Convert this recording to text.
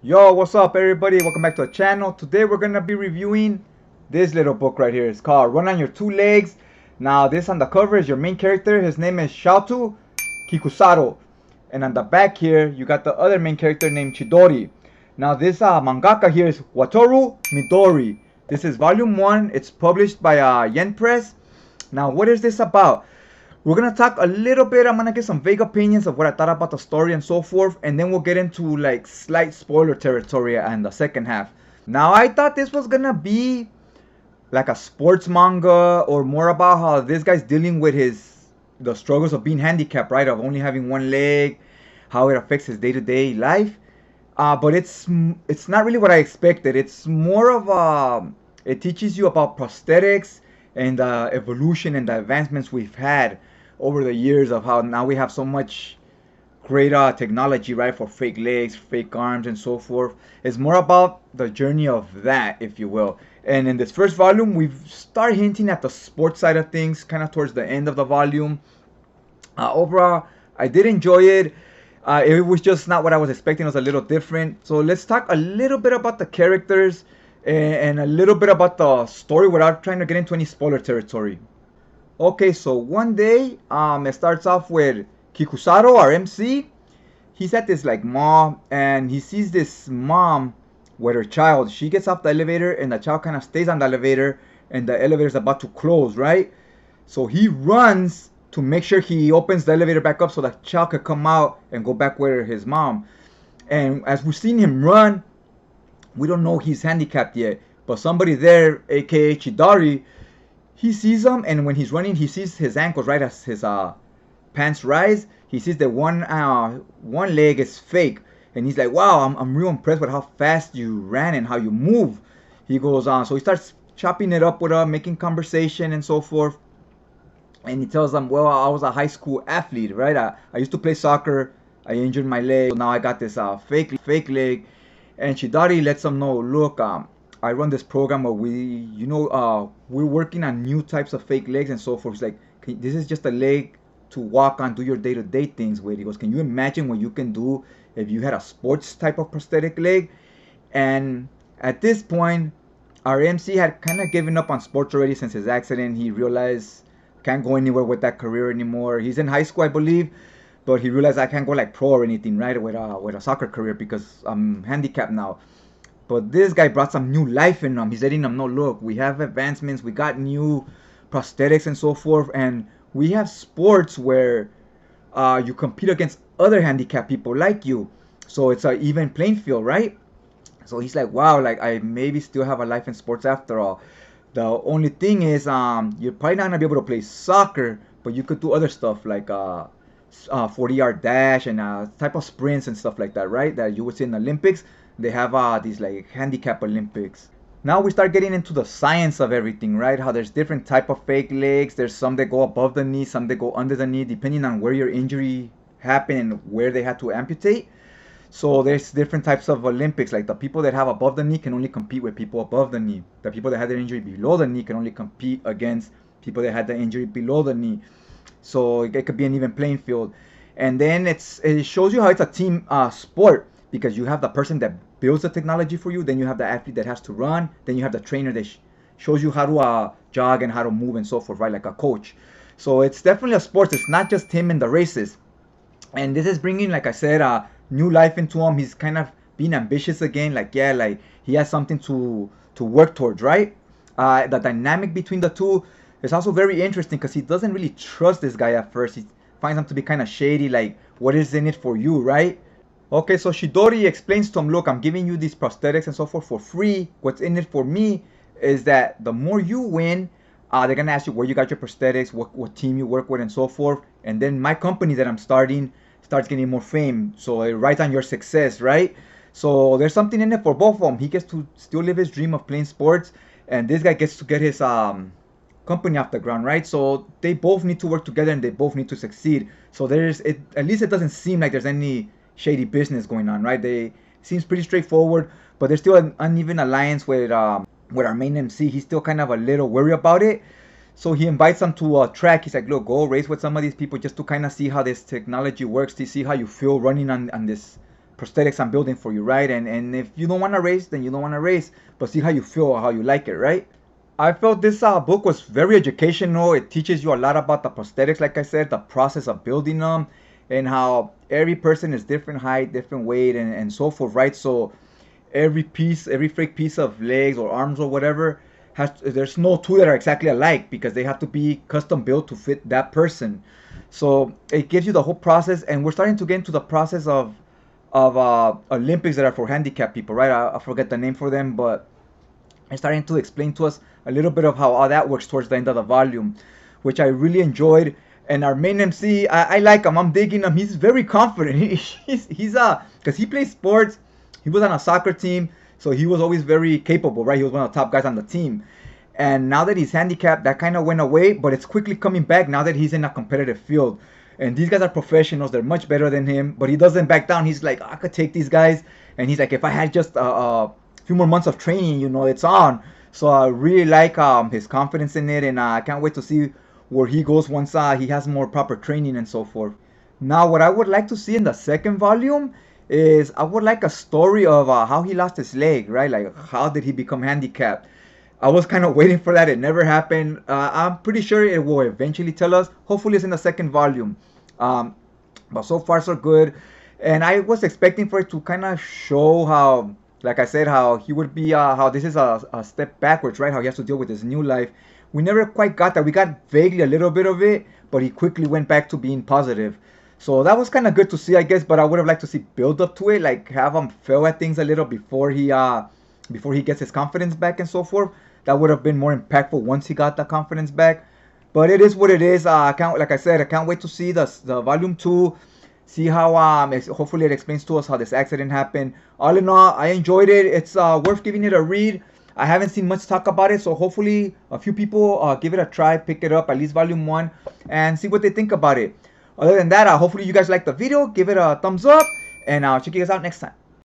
Yo, what's up everybody? Welcome back to the channel. Today we're gonna be reviewing this little book right here. It's called Run on Your Two Legs. Now this on the cover is your main character. His name is Shoutu Kikusaro. And on the back here you got the other main character named Chidori. Now this mangaka here is Wataru Midori. This is volume 1. It's published by Yen Press. Now what is this about? We're going to talk a little bit. I'm going to get some vague opinions of what I thought about the story and so forth. And then we'll get into like slight spoiler territory in the second half. Now, I thought this was going to be like a sports manga or more about how this guy's dealing with the struggles of being handicapped, right? Of only having one leg, how it affects his day-to-day life. But it's not really what I expected. It's more of it teaches you about prosthetics and the evolution and the advancements we've had over the years of how now we have so much great technology, right, for fake legs, fake arms, and so forth. It's more about the journey of that, if you will. And in this first volume, we've started hinting at the sports side of things, kind of towards the end of the volume. Overall, I did enjoy it. It was just not what I was expecting. It was a little different. So let's talk a little bit about the characters and a little bit about the story without trying to get into any spoiler territory. Okay, so one day, it starts off with Kikusaro, our MC. He's at this like mall, and he sees this mom with her child. She gets off the elevator, and the child kind of stays on the elevator, and the elevator's about to close, right? So he runs to make sure he opens the elevator back up so the child could come out and go back with his mom. And as we've seen him run, we don't know he's handicapped yet, but somebody there, aka Chidori, he sees him, and when he's running, he sees his ankles right as his pants rise. He sees that one leg is fake, and he's like, "Wow, I'm real impressed with how fast you ran and how you move." He goes on, so he starts chopping it up with him, making conversation and so forth. And he tells them, "Well, I was a high school athlete, right? I used to play soccer. I injured my leg, so now I got this fake leg." And Chidori lets him know, "Look, I run this program where we're working on new types of fake legs and so forth." It's like, this is just a leg to walk on, do your day-to-day things with. He goes, "Can you imagine what you can do if you had a sports type of prosthetic leg?" And at this point, our MC had kind of given up on sports already since his accident. He realized can't go anywhere with that career anymore. He's in high school, I believe, but he realized I can't go like pro or anything, right, with a soccer career because I'm handicapped now. But this guy brought some new life in him. He's letting them know, look, we have advancements, we got new prosthetics and so forth, and we have sports where you compete against other handicapped people like you. So it's an even playing field, right? So he's like, wow, like I maybe still have a life in sports after all. The only thing is, you're probably not gonna be able to play soccer, but you could do other stuff like 40-yard dash and type of sprints and stuff like that, right? That you would see in the Olympics. They have these like handicap Olympics. Now we start getting into the science of everything, right? How there's different type of fake legs. There's some that go above the knee, some that go under the knee, depending on where your injury happened and where they had to amputate. So there's different types of Olympics. Like the people that have above the knee can only compete with people above the knee. The people that had their injury below the knee can only compete against people that had the injury below the knee. So it could be an even playing field. And then it shows you how it's a team sport, because you have the person that builds the technology for you, then you have the athlete that has to run, then you have the trainer that shows you how to jog and how to move and so forth, right, like a coach. So it's definitely a sport. It's not just him in the races. And this is bringing, like I said, new life into him. He's kind of being ambitious again, like, yeah, like he has something to work towards, right? The dynamic between the two is also very interesting because he doesn't really trust this guy at first. He finds him to be kind of shady, like, what is in it for you, right? Okay, so Shidori explains to him, look, I'm giving you these prosthetics and so forth for free. What's in it for me is that the more you win, they're going to ask you where you got your prosthetics, what team you work with and so forth. And then my company that I'm starting starts getting more fame. So it rides on your success, right? So there's something in it for both of them. He gets to still live his dream of playing sports, and this guy gets to get his company off the ground, right? So they both need to work together and they both need to succeed. So at least it doesn't seem like there's any shady business going on, right? It seems pretty straightforward, but there's still an uneven alliance with our main MC. He's still kind of a little worried about it. So he invites them to a track. He's like, look, go race with some of these people just to kind of see how this technology works, to see how you feel running on this prosthetics I'm building for you, right? And if you don't want to race, then you don't want to race, but see how you feel, how you like it, right? I felt this book was very educational. It teaches you a lot about the prosthetics, like I said, the process of building them, and how every person is different height, different weight, and so forth, right? So every piece, every fake piece of legs or arms or whatever, there's no two that are exactly alike because they have to be custom built to fit that person. So it gives you the whole process, and we're starting to get into the process of Olympics that are for handicapped people, right? I forget the name for them, but it's starting to explain to us a little bit of how all that works towards the end of the volume, which I really enjoyed. And our main MC, I like him. I'm digging him. He's very confident. He's because he plays sports. He was on a soccer team, so he was always very capable, right? He was one of the top guys on the team. And now that he's handicapped, that kind of went away, but it's quickly coming back now that he's in a competitive field. And these guys are professionals. They're much better than him, but he doesn't back down. He's like, I could take these guys. And he's like, if I had just a few more months of training, you know, it's on. So I really like his confidence in it, and I can't wait to see where he goes once he has more proper training and so forth. Now, what I would like to see in the second volume is I would like a story of how he lost his leg, right? Like, how did he become handicapped? I was kind of waiting for that. It never happened. I'm pretty sure it will eventually tell us. Hopefully it's in the second volume. But so far so good. And I was expecting for it to kind of show how, like I said, how he would be, how this is a step backwards, right? How he has to deal with his new life. We never quite got that. We got vaguely a little bit of it, but he quickly went back to being positive. So that was kind of good to see, I guess, but I would have liked to see build up to it, like have him fail at things a little before he gets his confidence back and so forth. That would have been more impactful once he got the confidence back. But it is what it is. Like I said, I can't wait to see the volume 2. See how hopefully it explains to us how this accident happened. All in all, I enjoyed it. It's worth giving it a read. I haven't seen much talk about it, so hopefully a few people give it a try, pick it up, at least volume 1, and see what they think about it. Other than that, hopefully you guys liked the video. Give it a thumbs up, and I'll check you guys out next time.